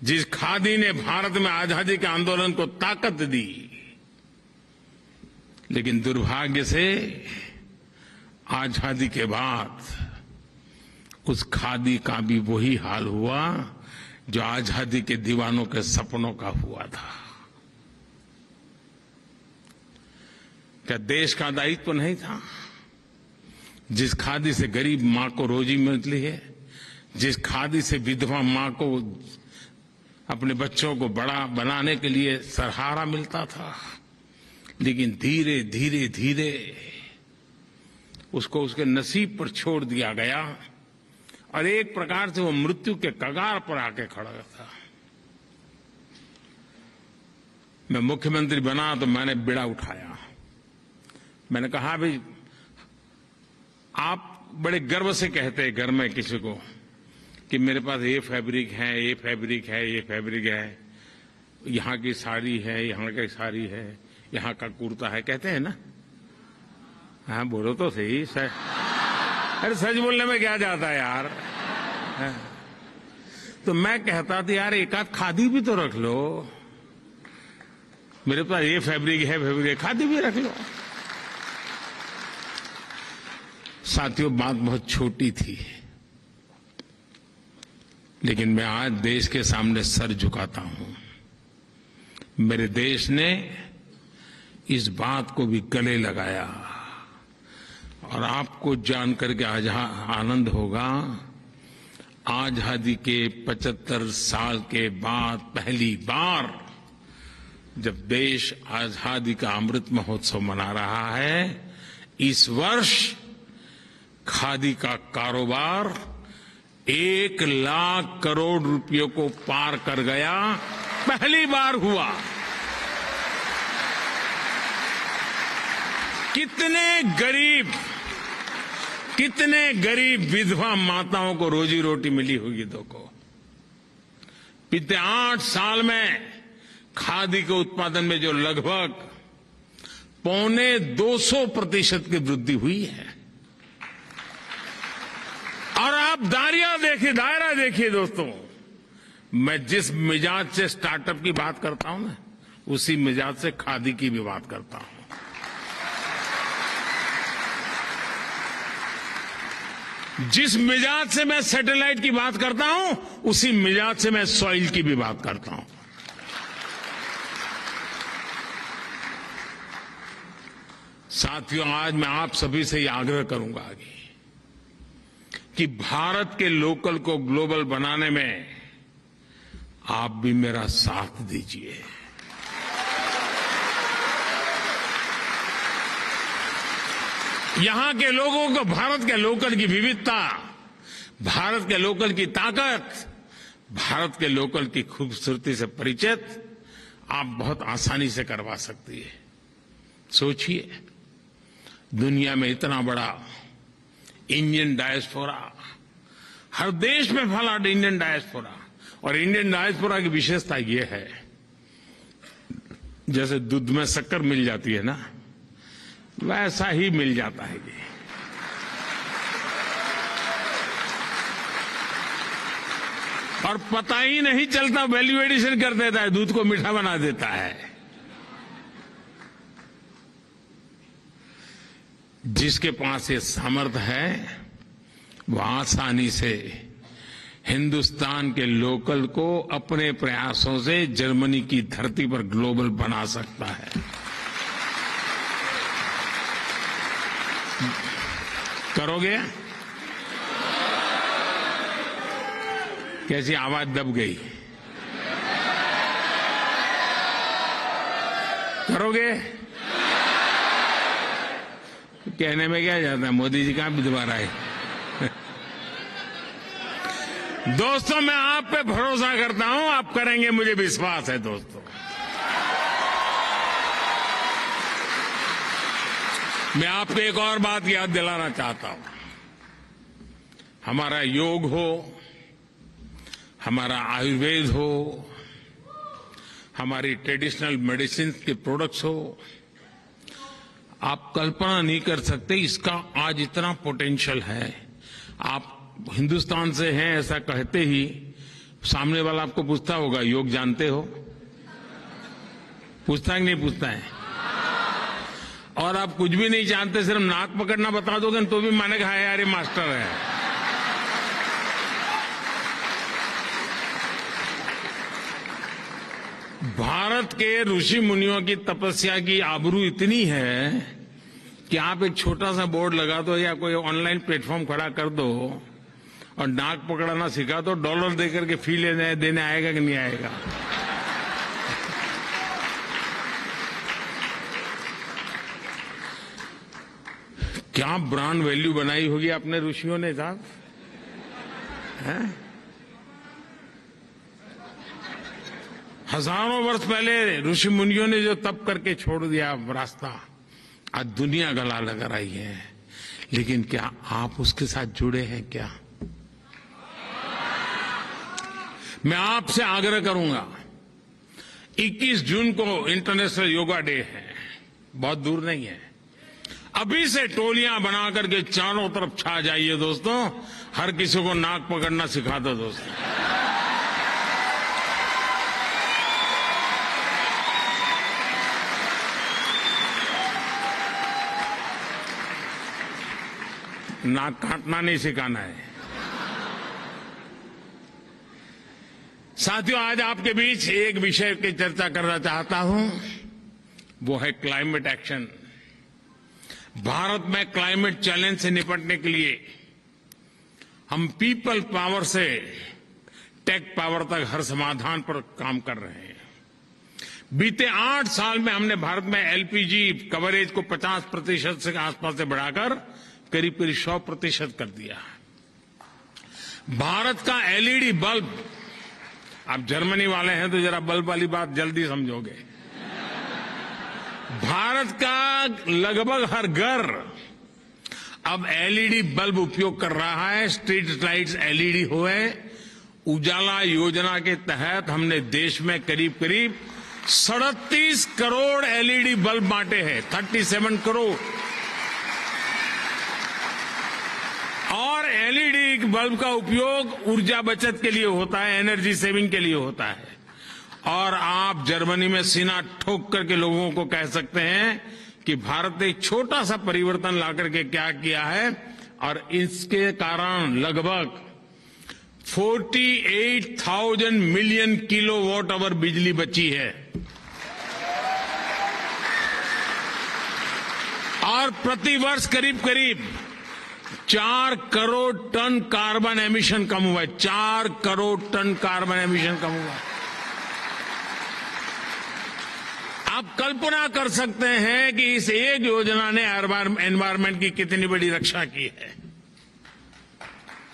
जिस खादी ने भारत में आजादी के आंदोलन को ताकत दी, लेकिन दुर्भाग्य से आजादी के बाद उस खादी का भी वही हाल हुआ जो आजादी के दीवानों के सपनों का हुआ था। क्या देश का दायित्व नहीं था? जिस खादी से गरीब मां को रोजी मिलती है, जिस खादी से विधवा मां को अपने बच्चों को बड़ा बनाने के लिए सहारा मिलता था, लेकिन धीरे धीरे धीरे उसको उसके नसीब पर छोड़ दिया गया और एक प्रकार से वो मृत्यु के कगार पर आके खड़ा था। मैं मुख्यमंत्री बना तो मैंने बीड़ा उठाया। मैंने कहा, भाई आप बड़े गर्व से कहते हैं घर में किसी को कि मेरे पास ये फैब्रिक है, ये फैब्रिक है, ये फैब्रिक है, यहाँ की साड़ी है, यहाँ की साड़ी है, यहाँ का कुर्ता है, कहते हैं ना? हाँ, बोलो तो सही। अरे सच बोलने में क्या जाता है यार। तो मैं कहता था यार एक आध खादी भी तो रख लो, मेरे पास ये फैब्रिक है, खादी भी रख लो। साथियों, बात बहुत छोटी थी, लेकिन मैं आज देश के सामने सर झुकाता हूं। मेरे देश ने इस बात को भी गले लगाया और आपको जानकर के आज आनंद होगा, आजादी के 75 साल के बाद पहली बार जब देश आजादी का अमृत महोत्सव मना रहा है, इस वर्ष खादी का कारोबार 1 लाख करोड़ रुपयों को पार कर गया। पहली बार हुआ। कितने गरीब विधवा माताओं को रोजी रोटी मिली होगी। देखो, पिछले 8 साल में खादी के उत्पादन में जो लगभग 250% की वृद्धि हुई है। और आप दायरा देखिए दोस्तों, मैं जिस मिजाज से स्टार्टअप की बात करता हूं ना, उसी मिजाज से खादी की भी बात करता हूं। जिस मिजाज से मैं सैटेलाइट की बात करता हूं, उसी मिजाज से मैं सॉइल की भी बात करता हूं। साथियों, आज मैं आप सभी से ये आग्रह करूंगा आगे कि भारत के लोकल को ग्लोबल बनाने में आप भी मेरा साथ दीजिए। यहां के लोगों को भारत के लोकल की विविधता, भारत के लोकल की ताकत, भारत के लोकल की खूबसूरती से परिचित आप बहुत आसानी से करवा सकती है। सोचिए, दुनिया में इतना बड़ा इंडियन डायस्पोरा, हर देश में फैला इंडियन डायस्पोरा, और इंडियन डायस्पोरा की विशेषता यह है, जैसे दूध में शक्कर मिल जाती है ना, वैसा ही मिल जाता है ये। और पता ही नहीं चलता, वैल्यू एडिशन कर देता है, दूध को मीठा बना देता है। जिसके पास ये सामर्थ्य है, वो आसानी से हिंदुस्तान के लोकल को अपने प्रयासों से जर्मनी की धरती पर ग्लोबल बना सकता है। करोगे? कैसी आवाज दब गई? करोगे? कहने में क्या जाता है, मोदी जी कहां भी दोबारा आए। दोस्तों, मैं आप पे भरोसा करता हूं, आप करेंगे, मुझे विश्वास है। दोस्तों, मैं आपको एक और बात याद दिलाना चाहता हूं। हमारा योग हो, हमारा आयुर्वेद हो, हमारी ट्रेडिशनल मेडिसिन के प्रोडक्ट्स हो, आप कल्पना नहीं कर सकते इसका आज इतना पोटेंशियल है। आप हिंदुस्तान से हैं ऐसा कहते ही सामने वाला आपको पूछता होगा, योग जानते हो? पूछता है कि नहीं पूछता है? और आप कुछ भी नहीं जानते, सिर्फ नाक पकड़ना बता दोगे तो भी मानेगा हाँ यार ये मास्टर है। भारत के ऋषि मुनियों की तपस्या की आबरू इतनी है कि आप एक छोटा सा बोर्ड लगा दो या कोई ऑनलाइन प्लेटफॉर्म खड़ा कर दो और नाक पकड़ना सिखा दो, डॉलर देकर के फी देने आएगा कि नहीं आएगा? क्या ब्रांड वैल्यू बनाई होगी अपने ऋषियों ने साहब, हैं? हजारों वर्ष पहले ऋषि मुनियों ने जो तप करके छोड़ दिया रास्ता, आज दुनिया गला लगा रही है। लेकिन क्या आप उसके साथ जुड़े हैं क्या? मैं आपसे आग्रह करूंगा, 21 जून को इंटरनेशनल योगा डे है, बहुत दूर नहीं है। अभी से टोलियां बना करके चारों तरफ छा जाइए दोस्तों, हर किसी को नाक पकड़ना सिखा दो दोस्तों। नाक काटना नहीं सिखाना है। साथियों, आज आपके बीच एक विषय की चर्चा करना चाहता हूं, वो है क्लाइमेट एक्शन। भारत में क्लाइमेट चैलेंज से निपटने के लिए हम पीपल पावर से टेक पावर तक हर समाधान पर काम कर रहे हैं। बीते 8 साल में हमने भारत में एलपीजी कवरेज को 50% से आसपास से बढ़ाकर करीब 100% कर दिया। भारत का एलईडी बल्ब, आप जर्मनी वाले हैं तो जरा बल्ब वाली बात जल्दी समझोगे। भारत का लगभग हर घर अब एलईडी बल्ब उपयोग कर रहा है। स्ट्रीट लाइट्स एलईडी हुए। उजाला योजना के तहत हमने देश में करीब 37 करोड़ एलईडी बल्ब बांटे हैं, 37 करोड़। और एलईडी बल्ब का उपयोग ऊर्जा बचत के लिए होता है, एनर्जी सेविंग के लिए होता है। और आप जर्मनी में सीना ठोक करके लोगों को कह सकते हैं कि भारत ने एक छोटा सा परिवर्तन ला करके क्या किया है, और इसके कारण लगभग 48,000 मिलियन किलोवाट आवर बिजली बची है। और प्रतिवर्ष करीब 4 करोड़ टन कार्बन एमिशन कम हुआ है। 4 करोड़ टन कार्बन एमिशन कम हुआ है। आप कल्पना कर सकते हैं कि इस एक योजना ने एनवायरमेंट की कितनी बड़ी रक्षा की है।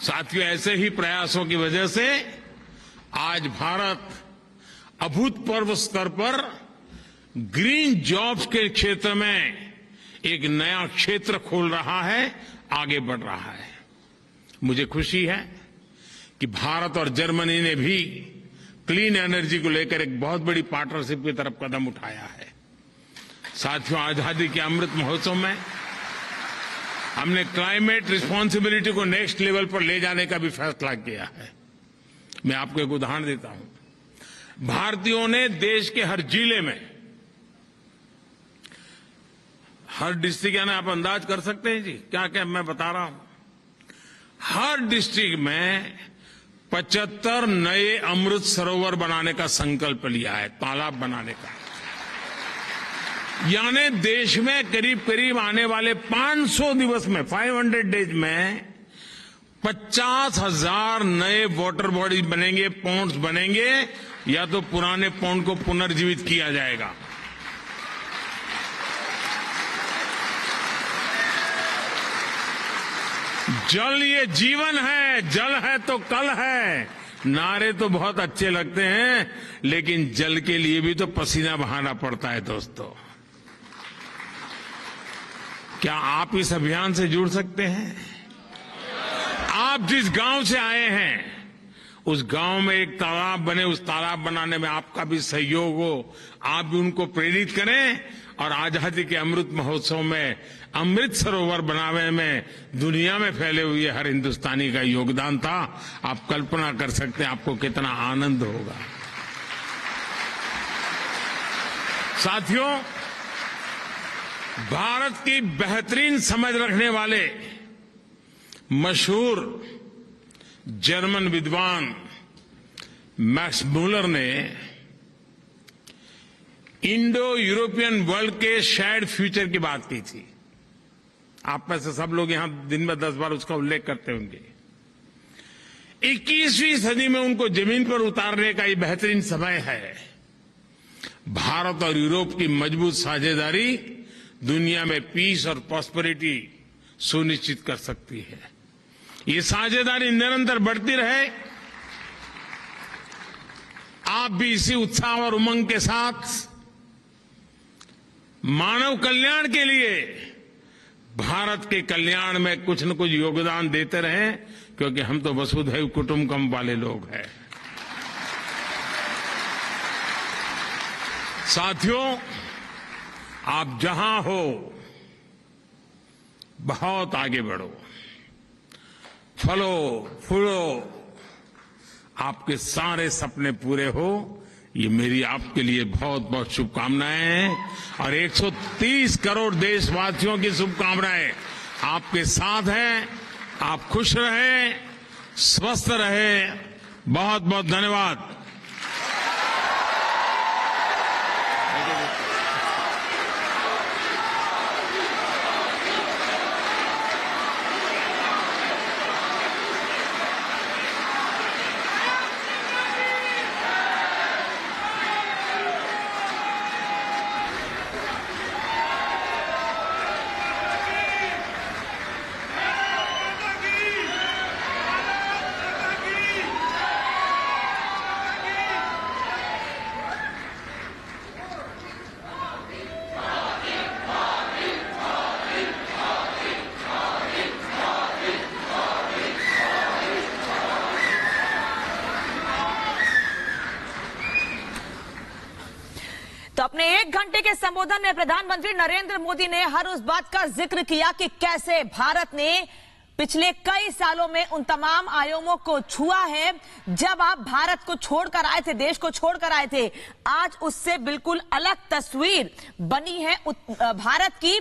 साथियों, ऐसे ही प्रयासों की वजह से आज भारत अभूतपूर्व स्तर पर ग्रीन जॉब्स के क्षेत्र में एक नया क्षेत्र खोल रहा है, आगे बढ़ रहा है। मुझे खुशी है कि भारत और जर्मनी ने भी क्लीन एनर्जी को लेकर एक बहुत बड़ी पार्टनरशिप की तरफ कदम उठाया है। साथियों, आजादी के अमृत महोत्सव में हमने क्लाइमेट रिस्पांसिबिलिटी को नेक्स्ट लेवल पर ले जाने का भी फैसला किया है। मैं आपको एक उदाहरण देता हूं। भारतीयों ने देश के हर जिले में, हर डिस्ट्रिक्ट, यानी आप अंदाज कर सकते हैं जी क्या क्या मैं बता रहा हूं। हर डिस्ट्रिक्ट में 75 नए अमृत सरोवर बनाने का संकल्प लिया है, तालाब बनाने का। यानी देश में करीब आने वाले 500 दिवस में, 500 डेज में 50,000 नए वाटर बॉडीज बनेंगे, पॉन्ड्स बनेंगे, या तो पुराने पॉन्ड को पुनर्जीवित किया जाएगा। जल ये जीवन है, जल है तो कल है। नारे तो बहुत अच्छे लगते हैं, लेकिन जल के लिए भी तो पसीना बहाना पड़ता है दोस्तों। क्या आप इस अभियान से जुड़ सकते हैं? आप जिस गांव से आए हैं, उस गांव में एक तालाब बने, उस तालाब बनाने में आपका भी सहयोग हो। आप भी उनको प्रेरित करें और आजादी के अमृत महोत्सव में अमृत सरोवर बनाने में दुनिया में फैले हुए हर हिंदुस्तानी का योगदान था। आप कल्पना कर सकते हैं आपको कितना आनंद होगा। साथियों, भारत की बेहतरीन समझ रखने वाले मशहूर जर्मन विद्वान मैक्स मूलर ने इंडो यूरोपियन वर्ल्ड के शेयर्ड फ्यूचर की बात की थी। आप में से सब लोग यहां दिन में 10 बार उसका उल्लेख करते होंगे। 21वीं सदी में उनको जमीन पर उतारने का ये बेहतरीन समय है। भारत और यूरोप की मजबूत साझेदारी दुनिया में पीस और प्रॉस्पेरिटी सुनिश्चित कर सकती है। ये साझेदारी निरंतर बढ़ती रहे। आप भी इसी उत्साह और उमंग के साथ मानव कल्याण के लिए भारत के कल्याण में कुछ न कुछ योगदान देते रहें, क्योंकि हम तो वसुधैव कुटुंबकम वाले लोग हैं। साथियों, आप जहां हो बहुत आगे बढ़ो, फलो फूलो, आपके सारे सपने पूरे हो, ये मेरी आपके लिए बहुत बहुत शुभकामनाएं हैं। और 130 करोड़ देशवासियों की शुभकामनाएं आपके साथ हैं। आप खुश रहें, स्वस्थ रहें। बहुत बहुत धन्यवाद। तो अपने 1 घंटे के संबोधन में प्रधानमंत्री नरेंद्र मोदी ने हर उस बात का जिक्र किया कि कैसे भारत ने पिछले कई सालों में उन तमाम आयामों को छुआ है जब आप भारत को छोड़कर आए थे, देश को छोड़कर आए थे। आज उससे बिल्कुल अलग तस्वीर बनी है भारत की।